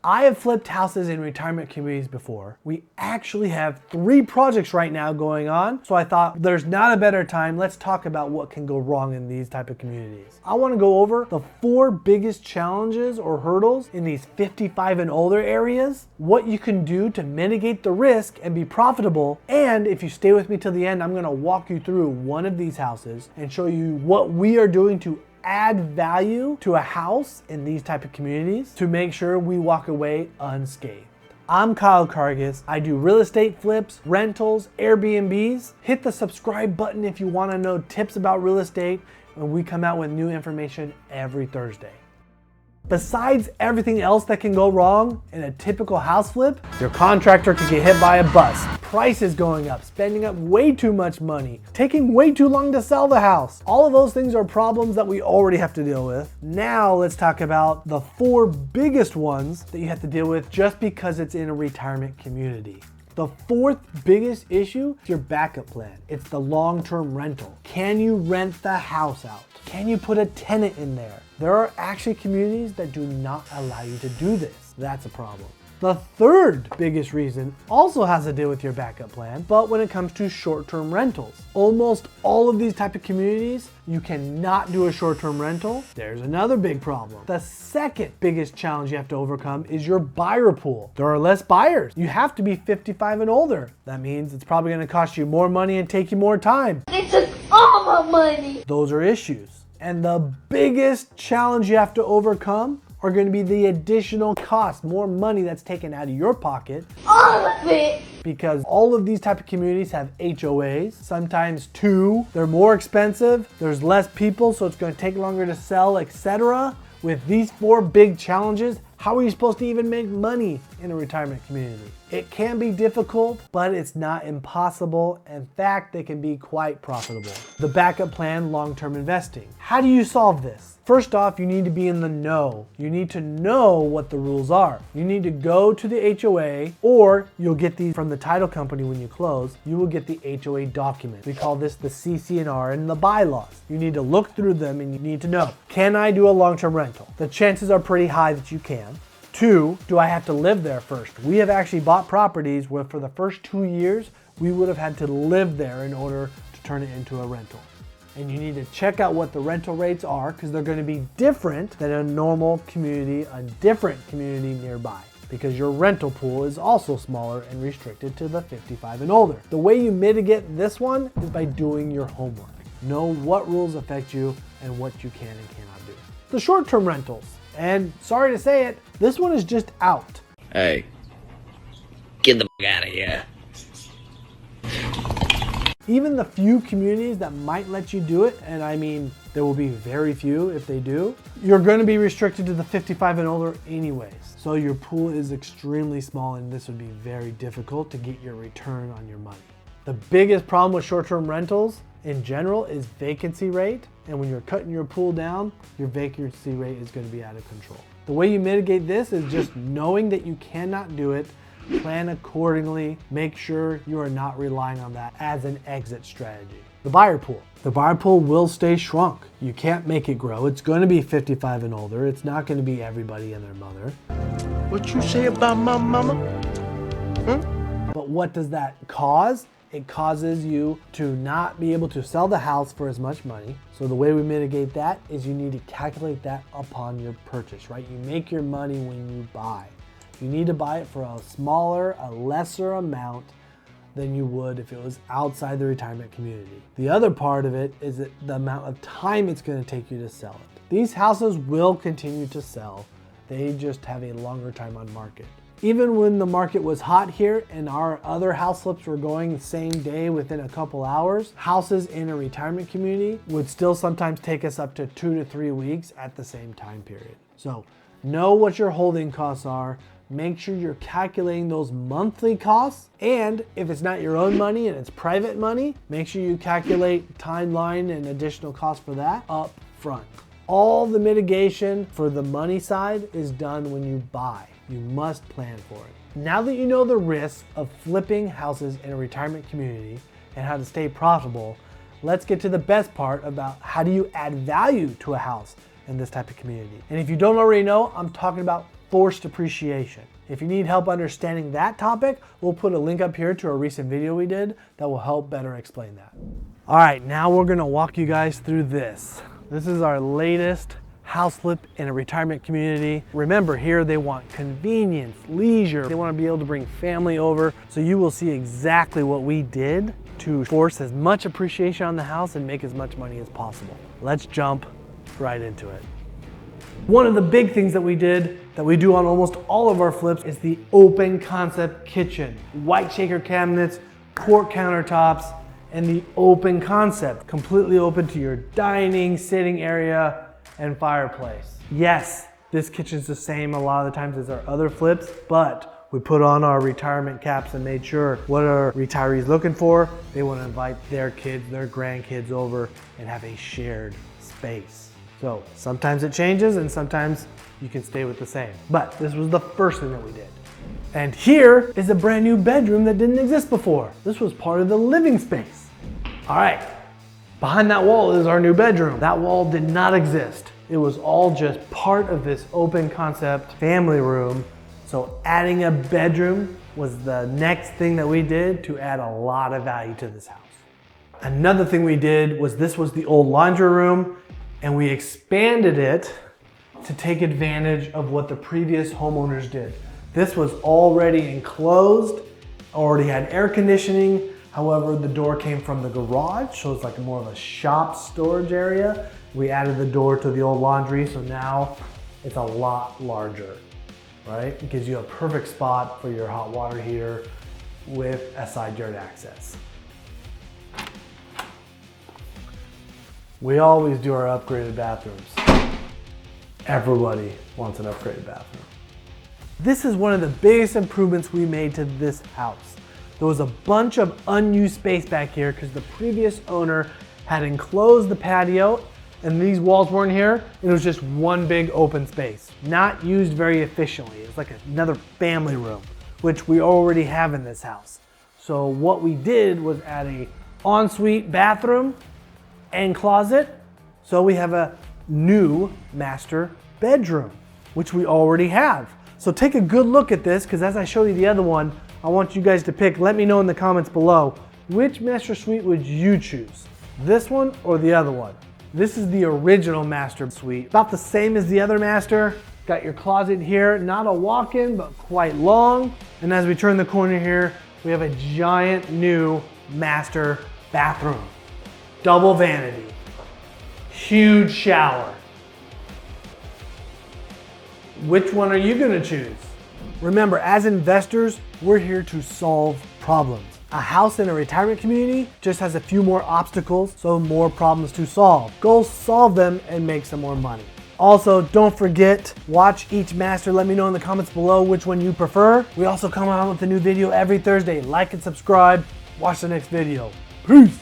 I have flipped houses in retirement communities before. We actually have 3 projects right now going on. So I thought there's not a better time. Let's talk about what can go wrong in these type of communities. I want to go over the 4 biggest challenges or hurdles in these 55 and older areas, what you can do to mitigate the risk and be profitable. And if you stay with me till the end, I'm going to walk you through one of these houses and show you what we are doing to add value to a house in these type of communities to make sure we walk away unscathed. I'm Kyle Kargas. I do real estate flips, rentals, Airbnbs. Hit the subscribe button if you want to know tips about real estate, and we come out with new information every Thursday. Besides everything else that can go wrong in a typical house flip, your contractor could get hit by a bus, prices going up, spending up way too much money, taking way too long to sell the house. All of those things are problems that we already have to deal with. Now let's talk about the 4 biggest ones that you have to deal with just because it's in a retirement community. The 4th biggest issue is your backup plan. It's the long-term rental. Can you rent the house out? Can you put a tenant in there? There are actually communities that do not allow you to do this. That's a problem. The 3rd biggest reason also has to deal with your backup plan, but when it comes to short-term rentals. Almost all of these type of communities, you cannot do a short-term rental. There's another big problem. The 2nd biggest challenge you have to overcome is your buyer pool. There are less buyers. You have to be 55 and older. That means it's probably going to cost you more money and take you more time. They took all my money. Those are issues. And the biggest challenge you have to overcome are going to be the additional cost, more money that's taken out of your pocket. All of it. Because all of these type of communities have HOAs, sometimes 2. They're more expensive, there's less people, so it's going to take longer to sell, etc. With these 4 big challenges, how are you supposed to even make money in a retirement community? It can be difficult, but it's not impossible. In fact, they can be quite profitable. The backup plan, long-term investing. How do you solve this? First off, you need to be in the know. You need to know what the rules are. You need to go to the HOA, or you'll get these from the title company when you close. You will get the HOA document. We call this the CC&R and the bylaws. You need to look through them and you need to know, can I do a long-term rental? The chances are pretty high that you can. 2, do I have to live there first? We have actually bought properties where for the first 2 years, we would have had to live there in order to turn it into a rental. And you need to check out what the rental rates are because they're going to be different than a normal community, a different community nearby, because your rental pool is also smaller and restricted to the 55 and older. The way you mitigate this one is by doing your homework. Know what rules affect you and what you can and cannot do. The short-term rentals. And sorry to say it, this one is just out. Hey, get the out of here. Even the few communities that might let you do it, and I mean, there will be very few if they do, you're going to be restricted to the 55 and older anyways. So your pool is extremely small and this would be very difficult to get your return on your money. The biggest problem with short-term rentals in general is vacancy rate. And when you're cutting your pool down, your vacancy rate is going to be out of control. The way you mitigate this is just knowing that you cannot do it, plan accordingly, make sure you are not relying on that as an exit strategy. The buyer pool. The buyer pool will stay shrunk. You can't make it grow. It's going to be 55 and older. It's not going to be everybody and their mother. What you say about my mama? But what does that cause? It causes you to not be able to sell the house for as much money. So the way we mitigate that is you need to calculate that upon your purchase, right? You make your money when you buy. You need to buy it for a smaller, a lesser amount than you would if it was outside the retirement community. The other part of it is that the amount of time it's going to take you to sell it. These houses will continue to sell. They just have a longer time on market. Even when the market was hot here and our other house flips were going the same day within a couple hours, houses in a retirement community would still sometimes take us up to 2 to 3 weeks at the same time period. So know what your holding costs are. Make sure you're calculating those monthly costs. And if it's not your own money and it's private money, make sure you calculate timeline and additional costs for that up front. All the mitigation for the money side is done when you buy. You must plan for it. Now that you know the risks of flipping houses in a retirement community and how to stay profitable, let's get to the best part about how do you add value to a house in this type of community. And if you don't already know, I'm talking about forced appreciation. If you need help understanding that topic, we'll put a link up here to a recent video we did that will help better explain that. All right, now we're gonna walk you guys through this. This is our latest house flip in a retirement community. Remember, here they want convenience, leisure. They want to be able to bring family over. So you will see exactly what we did to force as much appreciation on the house and make as much money as possible. Let's jump right into it. One of the big things that we did, that we do on almost all of our flips, is the open concept kitchen. White shaker cabinets, quartz countertops, and the open concept. Completely open to your dining, sitting area, and fireplace. Yes, this kitchen's the same a lot of the times as our other flips, but we put on our retirement caps and made sure what are retirees looking for. They want to invite their kids, their grandkids over and have a shared space. So sometimes it changes and sometimes you can stay with the same. But this was the first thing that we did. And here is a brand new bedroom that didn't exist before. This was part of the living space. All right. Behind that wall is our new bedroom. That wall did not exist. It was all just part of this open concept family room. So adding a bedroom was the next thing that we did to add a lot of value to this house. Another thing we did was this was the old laundry room and we expanded it to take advantage of what the previous homeowners did. This was already enclosed, already had air conditioning. However, the door came from the garage, so it's like more of a shop storage area. We added the door to the old laundry, so now it's a lot larger, right? It gives you a perfect spot for your hot water heater with a side yard access. We always do our upgraded bathrooms. Everybody wants an upgraded bathroom. This is one of the biggest improvements we made to this house. There was a bunch of unused space back here because the previous owner had enclosed the patio and these walls weren't here. It was just one big open space, not used very efficiently. It's like another family room, which we already have in this house. So what we did was add a ensuite bathroom and closet. So we have a new master bedroom, which we already have. So take a good look at this because as I showed you the other one, I want you guys to pick, let me know in the comments below, which master suite would you choose? This one or the other one? This is the original master suite. About the same as the other master. Got your closet here, not a walk-in, but quite long. And as we turn the corner here, we have a giant new master bathroom. Double vanity, huge shower. Which one are you gonna choose? Remember, as investors, we're here to solve problems. A house in a retirement community just has a few more obstacles, so more problems to solve. Go solve them and make some more money. Also, don't forget, watch each master. Let me know in the comments below which one you prefer. We also come out with a new video every Thursday. Like and subscribe. Watch the next video. Peace.